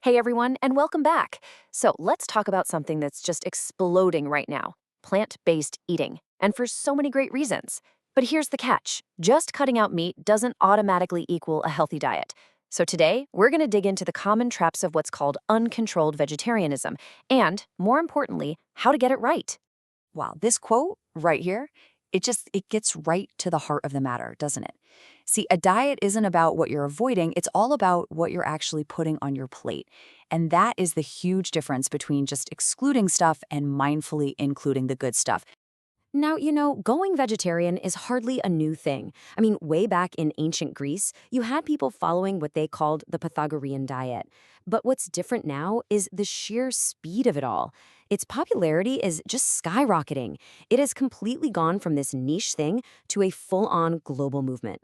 Hey everyone, and welcome back. So let's talk about something that's just exploding right now: plant-based eating. And for so many great reasons. But here's the catch: just cutting out meat doesn't automatically equal a healthy diet. So today, we're going to dig into the common traps of what's called uncontrolled vegetarianism, and, more importantly, how to get it right. Wow, this quote right here, it gets right to the heart of the matter, doesn't it? See, a diet isn't about what you're avoiding, it's all about what you're actually putting on your plate. And that is the huge difference between just excluding stuff and mindfully including the good stuff. Now, going vegetarian is hardly a new thing. I mean, way back in ancient Greece, you had people following what they called the Pythagorean diet. But what's different now is the sheer speed of it all. Its popularity is just skyrocketing. It has completely gone from this niche thing to a full-on global movement.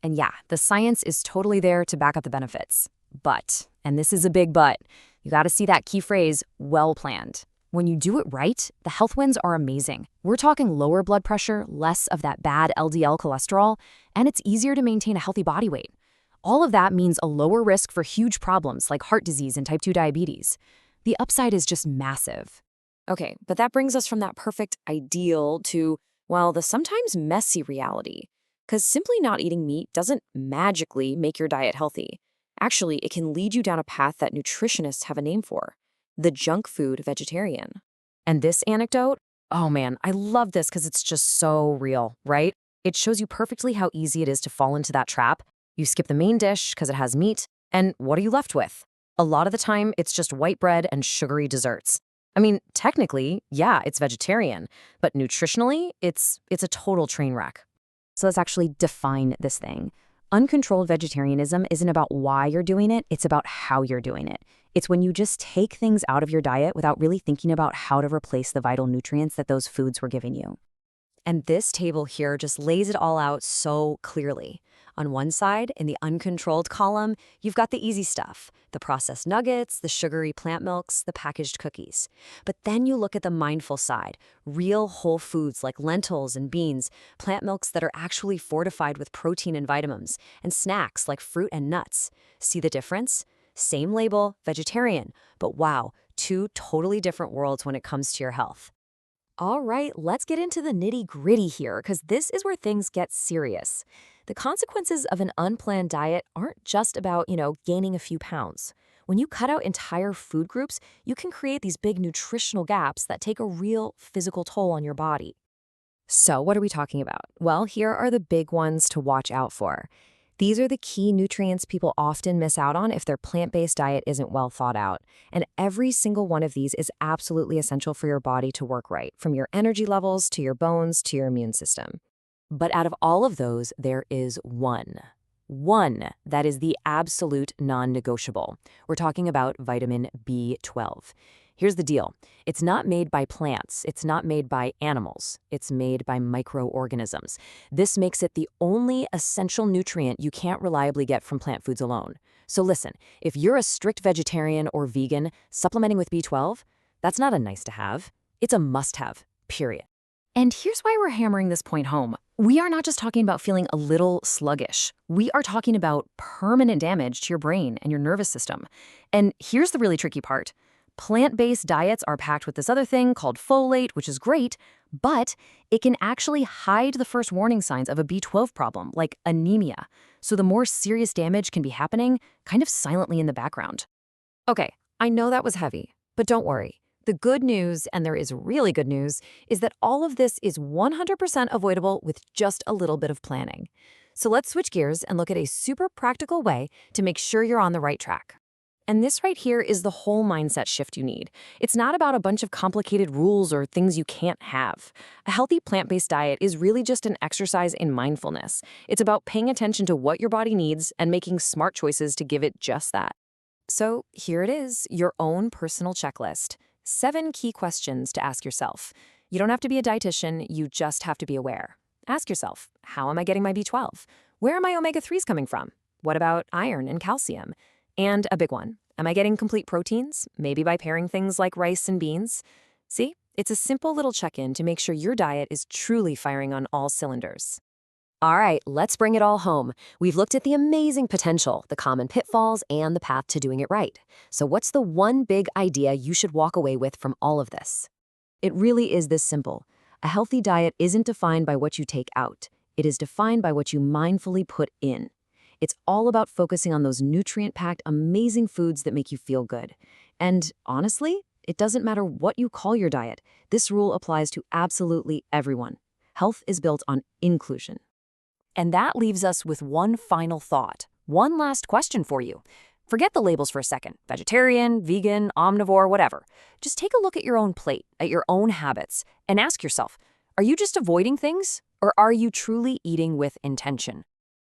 And yeah, the science is totally there to back up the benefits. But, and this is a big but, you gotta see that key phrase, well planned. When you do it right, the health wins are amazing. We're talking lower blood pressure, less of that bad LDL cholesterol, and it's easier to maintain a healthy body weight. All of that means a lower risk for huge problems like heart disease and type 2 diabetes. The upside is just massive. Okay, but that brings us from that perfect ideal to, well, the sometimes messy reality. Because simply not eating meat doesn't magically make your diet healthy. Actually, it can lead you down a path that nutritionists have a name for: the junk food vegetarian. And this anecdote, oh man, I love this because it's just so real, right? It shows you perfectly how easy it is to fall into that trap. You skip the main dish because it has meat, and what are you left with? A lot of the time, it's just white bread and sugary desserts. I mean, technically, yeah, it's vegetarian, but nutritionally, it's a total train wreck. So let's actually define this thing. Uncontrolled vegetarianism isn't about why you're doing it, it's about how you're doing it. It's when you just take things out of your diet without really thinking about how to replace the vital nutrients that those foods were giving you. And this table here just lays it all out so clearly. On one side, in the uncontrolled column, you've got the easy stuff: the processed nuggets, the sugary plant milks, the packaged cookies. But then you look at the mindful side: real whole foods like lentils and beans, plant milks that are actually fortified with protein and vitamins, and snacks like fruit and nuts. See the difference? Same label, vegetarian, but wow, two totally different worlds when it comes to your health. All right, let's get into the nitty-gritty here, because this is where things get serious. The consequences of an unplanned diet aren't just about, gaining a few pounds. When you cut out entire food groups, you can create these big nutritional gaps that take a real physical toll on your body. So what are we talking about? Well, here are the big ones to watch out for. These are the key nutrients people often miss out on if their plant-based diet isn't well thought out. And every single one of these is absolutely essential for your body to work right, from your energy levels to your bones to your immune system. But out of all of those, there is one. One that is the absolute non-negotiable. We're talking about vitamin B12. Here's the deal. It's not made by plants. It's not made by animals. It's made by microorganisms. This makes it the only essential nutrient you can't reliably get from plant foods alone. So listen, if you're a strict vegetarian or vegan, supplementing with B12, that's not a nice to have. It's a must-have, period. And here's why we're hammering this point home. We are not just talking about feeling a little sluggish. We are talking about permanent damage to your brain and your nervous system. And here's the really tricky part. Plant-based diets are packed with this other thing called folate, which is great, but it can actually hide the first warning signs of a B12 problem, like anemia. So the more serious damage can be happening kind of silently in the background. Okay, I know that was heavy, but don't worry. The good news, and there is really good news, is that all of this is 100% avoidable with just a little bit of planning. So let's switch gears and look at a super practical way to make sure you're on the right track. And this right here is the whole mindset shift you need. It's not about a bunch of complicated rules or things you can't have. A healthy plant-based diet is really just an exercise in mindfulness. It's about paying attention to what your body needs and making smart choices to give it just that. So here it is, your own personal checklist. 7 key questions to ask yourself. You don't have to be a dietitian, you just have to be aware. Ask yourself, how am I getting my B12? Where are my omega-3s coming from? What about iron and calcium? And a big one, am I getting complete proteins? Maybe by pairing things like rice and beans? See, it's a simple little check-in to make sure your diet is truly firing on all cylinders. All right, let's bring it all home. We've looked at the amazing potential, the common pitfalls, and the path to doing it right. So, what's the one big idea you should walk away with from all of this? It really is this simple. A healthy diet isn't defined by what you take out, it is defined by what you mindfully put in. It's all about focusing on those nutrient packed, amazing foods that make you feel good. And honestly, it doesn't matter what you call your diet, this rule applies to absolutely everyone. Health is built on inclusion. And that leaves us with one final thought. One last question for you. Forget the labels for a second. Vegetarian, vegan, omnivore, whatever. Just take a look at your own plate, at your own habits, and ask yourself, are you just avoiding things? Or are you truly eating with intention?